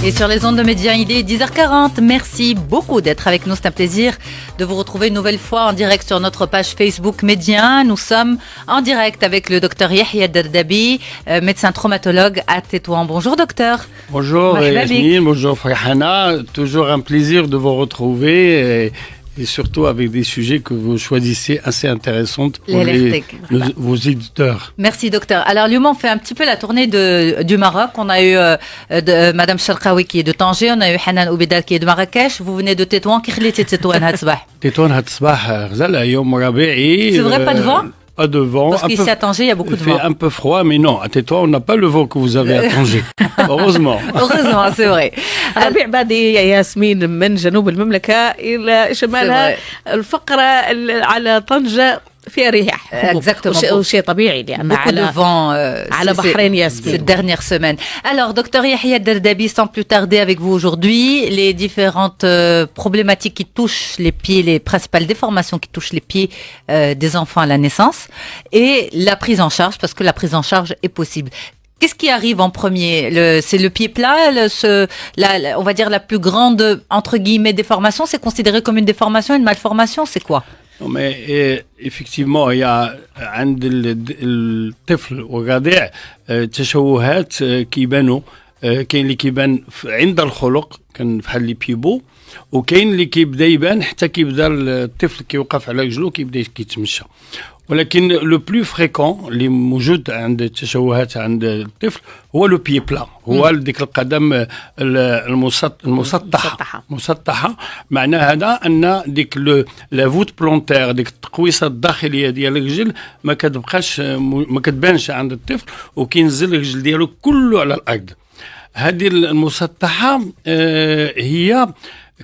Et sur les ondes de Média, il est 10h40. Merci beaucoup d'être avec nous. C'est un plaisir de vous retrouver une nouvelle fois en direct sur notre page Facebook Média. Nous sommes en direct avec le docteur Yahya Derdabi, médecin traumatologue à Tétouan. Bonjour docteur. Bonjour Yasmine, bonjour Farhana. Toujours un plaisir de vous retrouver. Et surtout avec des sujets que vous choisissez assez intéressants pour vos éditeurs. Merci docteur. Alors Lyon, on fait un petit peu la tournée du Maroc. On a eu Madame Sharqawi qui est de Tanger, on a eu Hanan Oubedal qui est de Marrakech. Vous venez de Tétouan. Qui est Tétouan هاد الصباح? Tétouan هاد الصباح غزال يوم ربيعي. C'est vrai, pas de vent? Pas de vent. Parce qu'ici à Tanger, il y a beaucoup de vent. Il fait un peu froid, mais non, à Tétouan, on n'a pas le vent que vous avez à Tanger. Heureusement. Heureusement, c'est vrai. ربيع بادي يا ياسمين من جنوب المملكة إلى شمالها الفقرة على طنجة فيها رياح وشيء طبيعي لأن على بحرين ياسمين cette dernière semaine. Alors, docteur Yahya Derdabi, sans plus tarder avec vous aujourd'hui, les différentes problématiques qui touchent les pieds, les principales déformations qui touchent les pieds des enfants à la naissance et la prise en charge, parce que la prise en charge est possible. Qu'est-ce qui arrive en premier? C'est le pied plat, on va dire la plus grande, entre guillemets, déformation. C'est considéré comme une déformation, une malformation, c'est quoi? Non, mais effectivement, il y a عند الطفل والرضيع تشوهات كيبانوا. كاين اللي كيبان عند الخلق كان بحال اللي بيبو، وكاين اللي كيبدا يبان حتى كيبدا الطفل كيوقف على رجلو كيبدا كيتمشى. ولكن لو بلو فريكون اللي موجود عند التشوهات عند الطفل هو لو بي بلا، هو ديك القدم المسطحه. معنى هذا ان ديك لا فوت بلونتير، ديك التقويصه الداخليه ديال الرجل ما كتبانش عند الطفل، وكينزل الرجل ديالو كله على الارض. هذه المسطحه هي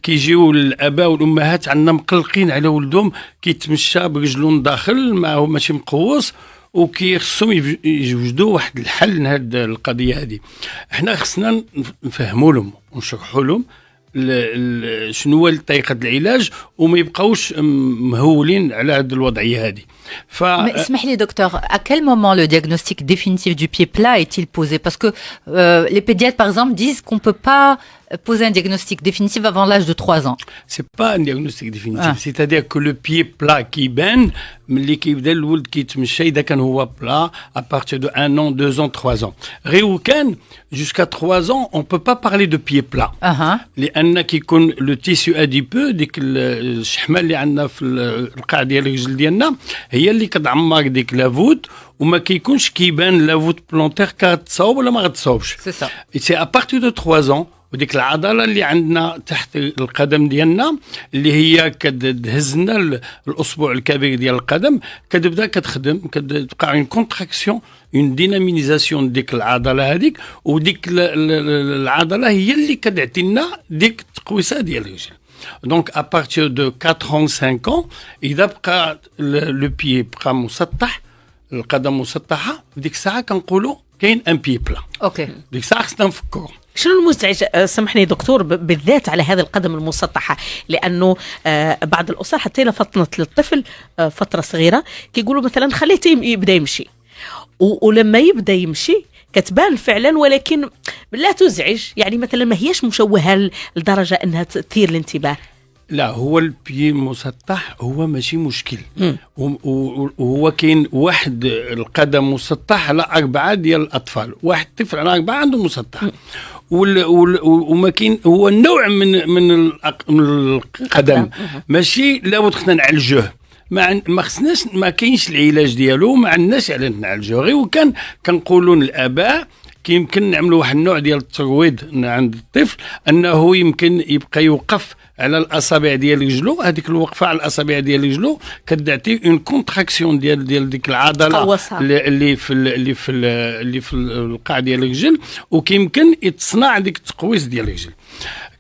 كيجيو الاباء والامهات عندنا مقلقين على ولدهم كيتمشى برجلو داخل معه ماشي مقوس، وكيخصهم يوجدوا واحد الحل لهاد القضيه هذه. احنا خصنا نفهموا لهم ونشرحوا لهم شنو هو طريقه العلاج وما يبقاوش مهولين على هذه الوضعيه هذه. Mais اسمح لي docteur, à quel moment le diagnostic définitif du pied plat est-il posé? Parce que les pédiatres par exemple disent qu'on peut pas poser un diagnostic définitif avant l'âge de 3 ans. C'est pas un diagnostic définitif, c'est-à-dire que le pied plat كيبان ملي كيبدا الولد كيتمشى اذا كان هو بلا à partir de 1 an, 2 ans, 3 ans. غير كان jusqu'à 3 ans on peut pas parler de pied plat. لان كيكون لو تيسيو اديبو ديك الشحمه اللي عندنا في القاع ديال الرجل ديالنا هي اللي كتعمر ديك لافوت، وما كيكونش كيبان لافوت بلونتير كتصاوب ولا ما غتصاوبش. سي ا بارتي دو 3 ans. وديك العضله اللي عندنا تحت القدم ديالنا اللي هي كتهز لنا الاصبع الكبير ديال القدم كتبدا كتخدم، كتبقى اون كونتراكسيون، اون ديناميزاسيون ديك العضله هذيك، وديك العضله هي اللي كتعطي لنا ديك التقويسه ديال الرجل. دونك ا بارتير دو 4 ans 5 ans اذا بقى لو بيي بقى مسطح، القدم مسطحه، ديك الساعه كنقولوا كاين ان بي بلا. اوكي، ديك الساعه خصنا نفكروا. شنو المزعج سامحني دكتور بالذات على هذه القدم المسطحه؟ لانه بعض الاسر حتى لفطنه للطفل فتره صغيره كيقولوا مثلا خليه يبدا يمشي، ولما يبدا يمشي كتبان فعلا ولكن لا تزعج، يعني مثلا ما هيش مشوهه لدرجه انها تثير الانتباه. لا، هو البي مسطح هو ماشي مشكل، وهو كاين واحد القدم مسطح على 4 ديال الاطفال، واحد طفل على 4 عنده مسطح، وما كاين هو نوع من القدم ماشي لابد خصنا نعالجوه. ما خصناش، ما كاينش العلاج ديالو، ما عندناش على نعالجوه. غير وكان كنقولوا للاباء يمكن نعملوا واحد النوع ديال الترويض عند الطفل انه يمكن يبقى يوقف على الاصابع ديال رجلو. هذيك الوقفه على الاصابع ديال رجلو كتعطي اون كونتراكسيون ديال ديك العضله اللي في القاع ديال الرجل، وكيمكن يتصنع ديك التقويس ديال الرجل.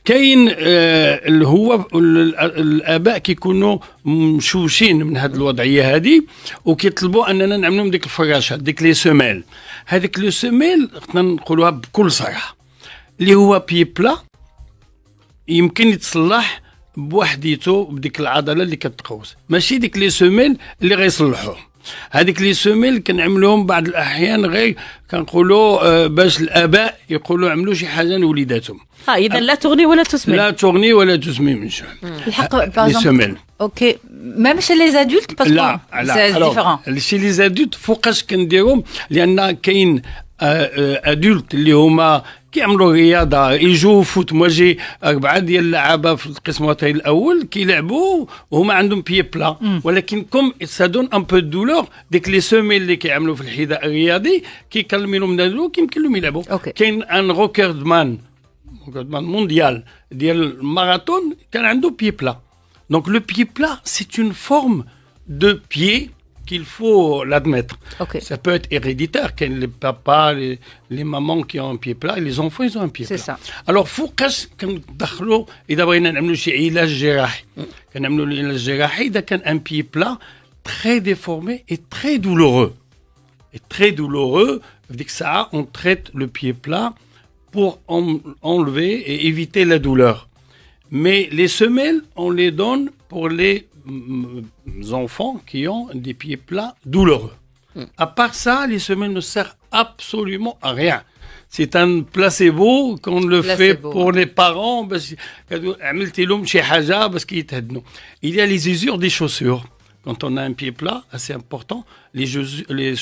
كاين اللي هو الاباء كيكونوا مشوشين من هذه الوضعيه هذه وكيطلبوا اننا نعملوا ديك الفراشات، ديك لي سيميل. هذيك لو سيميل خصنا نقولوها بكل صراحه اللي هو بي بلا يمكن يتصلح بوحديته بديك العضله اللي كتقوس، ماشي ديك لي سيميل اللي غيصلحوه. هذيك لي سوميل كنعملوهم بعض الاحيان غير كنقولوا باش الاباء يقولوا عملوا شي حاجه لوليداتهم. اذا لا تغني ولا تسمن. لا تغني ولا تسمي من شان. الحق لي سوميل. اوكي ميم chez les adultes parce لا que لا c'est différent. شي لي زادولت فوقاش كنديرهم لان كاين ادولت اللي هما كيعملوا رياضه يجوا فوت مواجي 4 ديال اللعابه في القسم الوطني الاول كيلعبوا وهما عندهم بيي بلا ولكن كوم سا دون ان بو دولور ديك لي سوميل اللي كيعملوا في الحذاء الرياضي كيكلموا لهم نادلو كيمكن لهم يلعبوا. كاين ان روكورد مان مونديال ديال الماراثون كان عنده بيي بلا. دونك لو بيي بلا سي اون فورم دو بيي qu'il faut l'admettre. Okay. Ça peut être héréditaire, quand les papas, les mamans qui ont un pied plat, et les enfants, ils ont un pied plat. C'est ça. Alors, فوقاش كندخلوا إذا بغينا نعملوا شي علاج جراحي. كنعملوا العلاج الجراحي إذا كان un pied plat très déformé et très douloureux. Et très douloureux, في ديك الساعة on traite le pied plat pour enlever et éviter la douleur. Mais les semelles, on les donne pour les enfants qui ont des pieds plats douloureux. À part ça, les semelles ne servent absolument à rien. C'est un placebo qu'on le fait pour les parents. Il y a les usures des chaussures. Quand on a un pied plat, assez important, les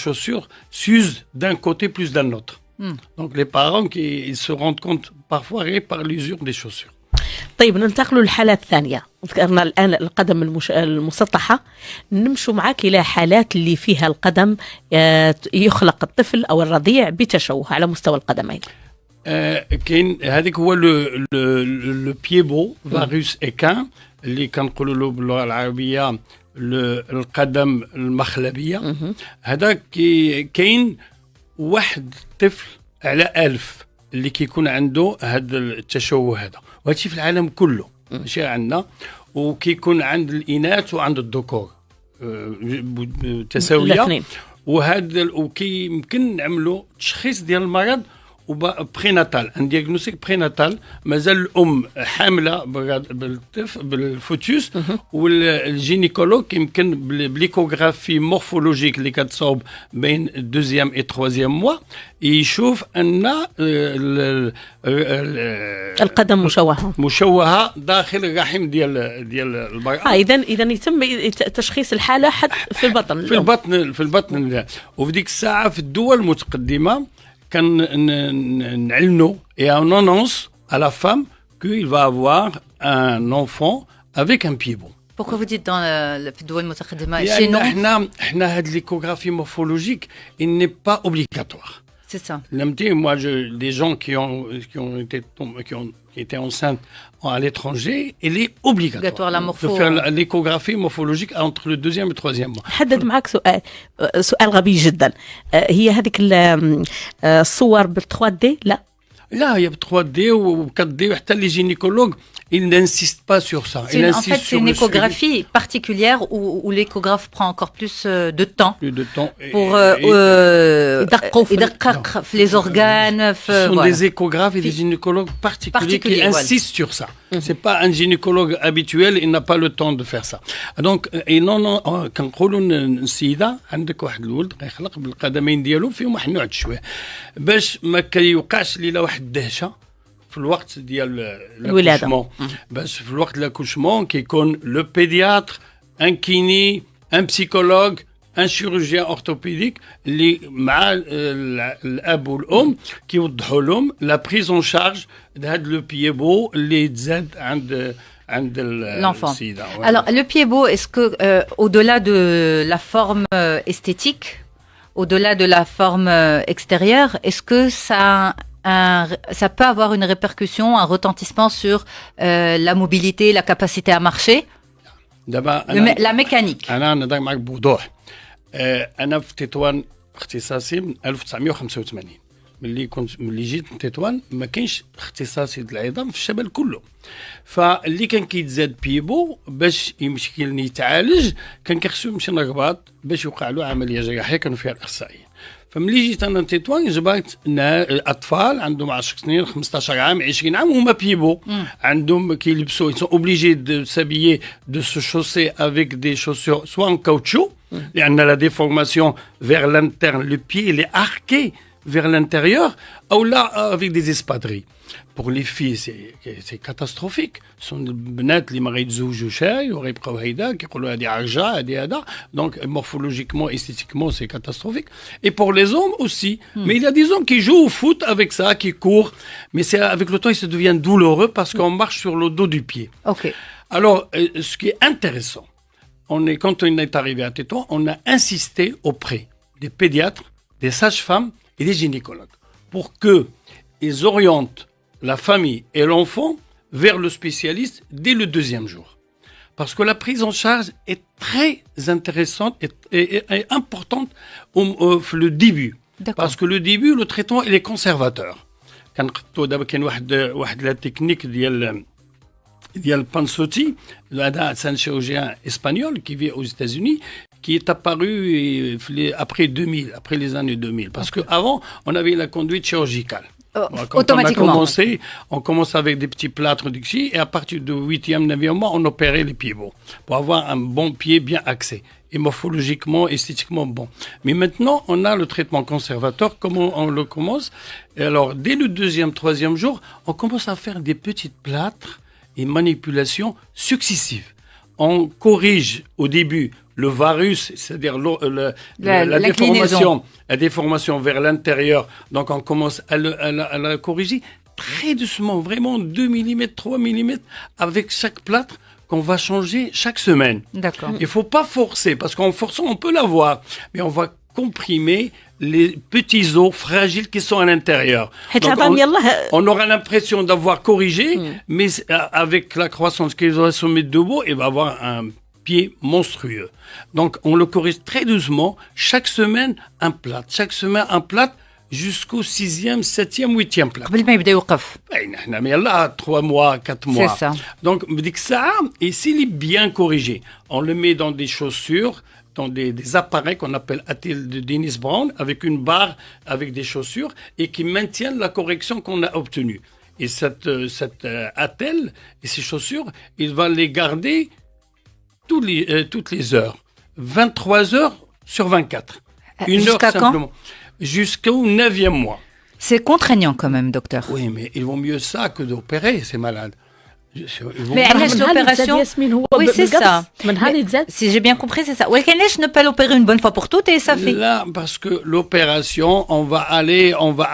chaussures s'usent d'un côté plus d'un autre. Donc les parents ils se rendent compte parfois par l'usure des chaussures. طيب ننتقل للحالة الثانية. ذكرنا الآن القدم المسطحة، نمشوا معك إلى حالات اللي فيها القدم يخلق الطفل أو الرضيع بتشوه على مستوى القدمين. كاين هذيك هو لو بيبو فيروس إيكان اللي كنقولوا له باللغة العربية القدم المخلبية. هذا كاين واحد طفل على 1000 اللي كيكون عنده هذا التشوه هذا، وهادشي في العالم كله ماشي عندنا، وكيكون عند الاناث وعند الذكور متساويه. وهذا وكيمكن نعملوا تشخيص ديال المرض بريناتال، ان دياغنوستيك بريناتال. مازال الام حامله بالطفل بالفوتوس، والجينيكولوج يمكن بليكوغرافي مورفولوجيك اللي كتصاوب بين الدوزيام اي تروازيام موا يشوف ان القدم مشوهه داخل الرحم ديال المراه. اذا يتم تشخيص الحاله حتى في البطن في البطن وفي ديك الساعه في الدول المتقدمه كان نعلنوا et on annonce à la femme qu'il va avoir un enfant avec un pied bon. Pourquoi vous dites في الدول المتقدمة chez nous احنا هاد l'échographie morphologique il n'est pas obligatoire. C'est ça. Moi, des gens qui étaient enceintes à l'étranger, il est obligatoire de faire l'échographie morphologique entre le 2e et 3e mois. حدد معك سؤال غبي جدا. هي هذيك الصور بال3 دي؟ لا هي ب3 دي و4 دي، وحتى لي جينيكولوج ils n'insistent pas sur ça. En fait, c'est une échographie particulière où l'échographe prend encore plus de temps. Plus de temps. Pour يدقق في les organes. Ce sont des échographes et des gynécologues particuliers qui insistent sur ça. C'est pas un gynécologue habituel, il n'a pas le temps de faire ça. Donc, كنقولوا السيدة عندك واحد الولد غيخلق بالقدمين ديالو فيهم واحد النوع التشويه، باش ما كيوقعش ليله واحد الدهشة في الوقت ديال الولاده. باش في الوقت لاكوشمون كيكون لو بيدياتر، ان كيني، ان بسيكولوج، ان شيروجيان اورثوبيديك اللي مع الاب والام كيوضحوا لهم لا بريز اون شارج هذا لو بيبو اللي تزاد عند السيده. Alors le pied-beau, est-ce que au-delà de la forme esthétique, au-delà de la forme extérieure, est-ce que ça peut avoir une répercussion, un retentissement sur la mobilité, la capacité à marcher, la mécanique. أنا نضيع معك بوضوح. أنا في تطوان اختصاصي من 1985. ملي جيت من تطوان ما كاينش اختصاصي العظام في الشمال كله، فاللي كان كيتزاد بيبو باش يمشي يتعالج كان كيخصو يمشي للرباط باش يوقع له عمليه جراحيه كانوا فيها الاخصائيين. فملي جيت انا لتطوان جبت اطفال عندهم 10 سنين 15 عام 20 عام وهما بيبو عندهم كيلبسوا ils sont obligés de s'habiller de se chausser avec des chaussures soit en caoutchouc Il y a la déformation vers l'interne, le pied il est arqué vers l'intérieur, ou là avec des espadrilles. Pour les filles, c'est catastrophique. Ce sont des بنات اللي ما غيتزوجوا شاي وغيبقاو هيدا كيقولوا هذه عرجه هذه هذا. Donc morphologiquement, esthétiquement, c'est catastrophique. Et pour les hommes aussi. Mais il y a des hommes qui jouent au foot avec ça, qui courent. Mais c'est avec le temps, il se devient douloureux parce qu'on marche sur le dos du pied. Ok. Alors, ce qui est intéressant, quand on est arrivé à Tétouan, on a insisté auprès des pédiatres, des sages-femmes et des gynécologues pour qu'ils orientent la famille et l'enfant vers le spécialiste dès le 2e jour. Parce que la prise en charge est très intéressante et importante au le début. D'accord. Parce que le début, le traitement, il est conservateur. كنقطو دابا كاين واحد لا تكنيك ديال Pansotti, c'est un chirurgien espagnol qui vit aux États-Unis, qui est apparu après 2000, après les années 2000. Parce qu'avant, on avait la conduite chirurgicale. Quand Automatiquement. on commence avec des petits plâtres d'Uxi et à partir du 8e, 9e mois, on opérait les pieds beaux pour avoir un bon pied bien axé et morphologiquement, esthétiquement bon. Mais maintenant, on a le traitement conservateur, comme on le commence. Et alors, dès le 2e, 3e jour, on commence à faire des petites plâtres et manipulations successives. On corrige au début le varus, c'est-à-dire la déformation vers l'intérieur. Donc on commence à la corriger très doucement, vraiment 2 mm, 3 mm avec chaque plâtre qu'on va changer chaque semaine. D'accord. Il ne faut pas forcer, parce qu'en forçant, on peut l'avoir, mais on va comprimer les petits os fragiles qui sont à l'intérieur. Donc, on aura l'impression d'avoir corrigé, mais avec la croissance qu'ils aura se mettre debout, il va avoir un pied monstrueux. Donc, on le corrige très doucement, chaque semaine un plat, jusqu'au 6e, 7e, 8e plat. قبل ما يبدا يوقف. Mais là, 3 mois, 4 mois. C'est ça. Donc, ça, et s'il est bien corrigé, on le met dans des chaussures, dans des appareils qu'on appelle attelle de Dennis Brown, avec une barre, avec des chaussures, et qui maintiennent la correction qu'on a obtenue. Et cette attelle et ces chaussures, il va les garder toutes les heures. 23 heures sur 24. Une heure simplement. Jusqu'au 9e mois. C'est contraignant quand même, docteur. Oui, mais il vaut mieux ça que d'opérer ces malades. Mais l'opération, oui, c'est ça. Si j'ai bien compris, c'est ça. Ne pas l'opérer une bonne fois pour toutes et ça fait. Là, parce que l'opération, on va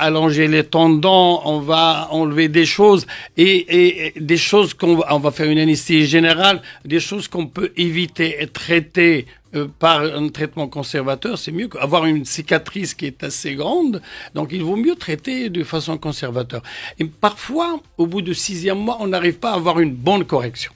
allonger les tendons, on va enlever des choses et des choses on va faire une anesthésie générale, des choses qu'on peut éviter et traiter par un traitement conservateur, c'est mieux qu'avoir une cicatrice qui est assez grande. Donc, il vaut mieux traiter de façon conservateur. Et parfois, au bout du 6e mois, on n'arrive pas à avoir une bonne correction.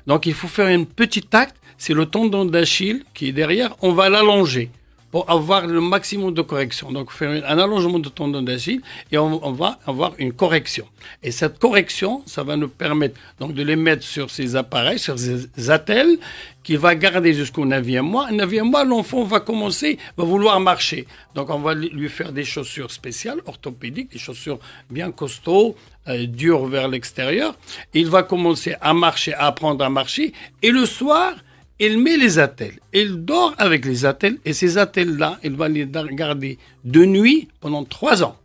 Donc, il faut faire une petite acte. C'est le tendon d'Achille qui est derrière. On va l'allonger pour avoir le maximum de correction. Donc, faire un allongement de tendon d'Achille et on va avoir une correction. Et cette correction, ça va nous permettre donc de les mettre sur ces appareils, sur ces attelles, qu'il va garder jusqu'au 9e mois. Au 9e mois, l'enfant va vouloir marcher. Donc, on va lui faire des chaussures spéciales, orthopédiques, des chaussures bien costauds, dures vers l'extérieur. Il va commencer à marcher, à apprendre à marcher. Et le soir, il met les attelles. Il dort avec les attelles. Et ces attelles-là, il va les garder de nuit pendant 3 ans.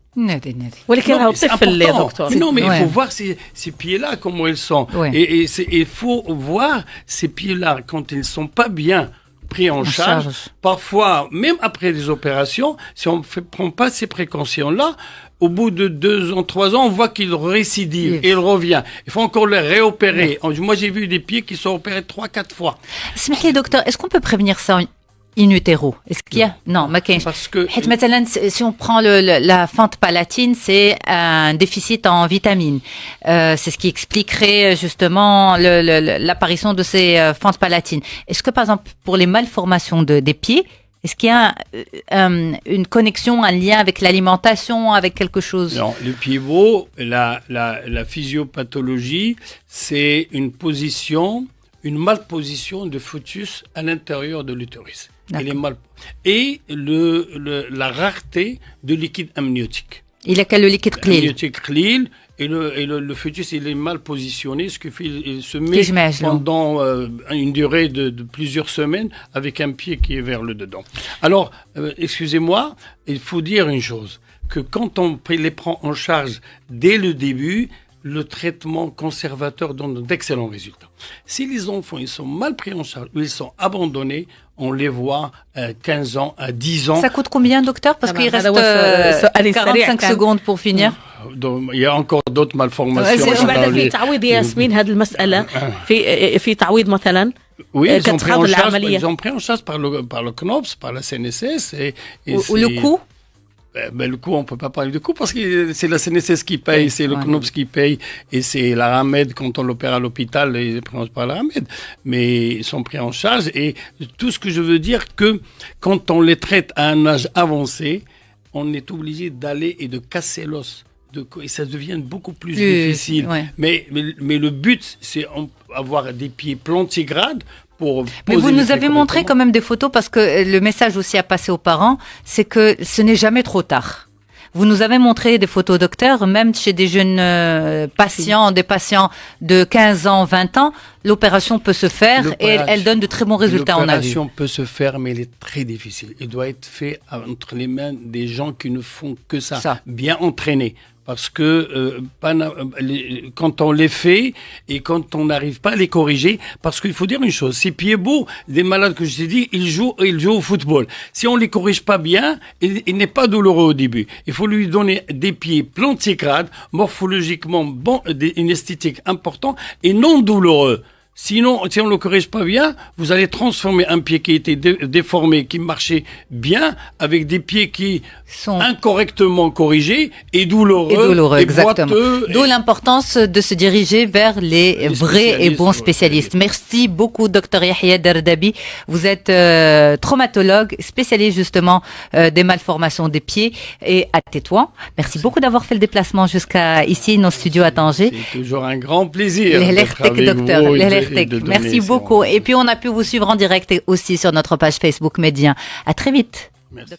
ولكن c'est طفل يا important. دكتور. Non, mais il faut voir ces pieds-là, comment ils sont. Ouais. Et il faut voir ces pieds-là, quand ils ne sont pas bien pris en charge. Parfois, même après les opérations, si on ne prend pas ces précautions-là, au bout de 2 ans, 3 ans, on voit qu'il récidive et il revient. Il faut encore les réopérer. Moi, j'ai vu des pieds qui sont opérés 3-4 fois. اسمح لي docteur, est-ce qu'on peut prévenir ça in utero? Est-ce qu'il y a? Non, ما كاينش. Parce que حيت مثلا si on prend la fente palatine, c'est un déficit en vitamines. C'est ce qui expliquerait justement l'apparition de ces fentes palatines. Est-ce que par exemple pour les malformations des pieds, est-ce qu'il y a une connexion, un lien avec l'alimentation, avec quelque chose? Non, le pivot, la physiopathologie, c'est une malposition de fœtus à l'intérieur de l'utérus. Elle est mal. Et la rareté de liquide amniotique. Il a qu'à le liquide قليل. Amniotique قليل, le fœtus il est mal positionné, ce qui fait il se met كيجمعش له. pendant une durée de plusieurs semaines avec un pied qui est vers le dedans. Alors, excusez-moi, il faut dire une chose, que quand on les prend en charge dès le début, le traitement conservateur donne d'excellents résultats. Si les enfants ils sont mal pris en charge ou ils sont abandonnés, on les voit à 15 ans, à 10 ans. Ça coûte combien, docteur? Parce qu'il reste allez, 45 secondes pour finir. Donc, il y a encore d'autres malformations. واش بعد في تعويض ياسمين هذه المسألة في تعويض مثلا Oui, ils ont, pris en charge, العملية. ils ont pris en charge par le CNOPS, par la CNSS. Ou le coût? Ben, le coût, on ne peut pas parler de coût parce que c'est la CNSS qui paye, c'est le CNOPS qui paye et c'est la RAMED quand on l'opère à l'hôpital, ils prennent par la RAMED. Mais ils sont pris en charge et tout ce que je veux dire que quand on les traite à un âge avancé, on est obligé d'aller et de casser l'os. Et ça devient beaucoup plus difficile. Ouais. Mais le but, c'est avoir des pieds plantigrades. Mais vous nous avez montré quand même des photos parce que le message aussi à passer aux parents, c'est que ce n'est jamais trop tard. Vous nous avez montré des photos, docteur, même chez des jeunes patients, des patients de 15 ans, 20 ans, l'opération peut se faire et elle donne de très bons résultats, on a vu. L'opération peut se faire, mais elle est très difficile. Elle doit être faite entre les mains des gens qui ne font que ça. Bien entraînés. Parce que quand on les fait et quand on n'arrive pas à les corriger, parce qu'il faut dire une chose, ces pieds beaux, des malades que je t'ai dit, ils jouent au football. Si on les corrige pas bien, il n'est pas douloureux au début. Il faut lui donner des pieds plantigrades, morphologiquement bon, une esthétique importante et non douloureux. Sinon, si on ne le corrige pas bien, vous allez transformer un pied qui était déformé, qui marchait bien, avec des pieds qui sont incorrectement corrigés et douloureux, exactement. D'où l'importance de se diriger vers les vrais et bons spécialistes. Merci beaucoup, Dr Yahia Derdabi. Vous êtes traumatologue, spécialiste justement des malformations des pieds et à Tétouan. Merci beaucoup d'avoir fait le déplacement jusqu'à ici, nos studios à Tanger. C'est toujours un grand plaisir. Docteur. Merci beaucoup. Et puis on a pu vous suivre en direct aussi sur notre page Facebook Médien. À très vite. Merci.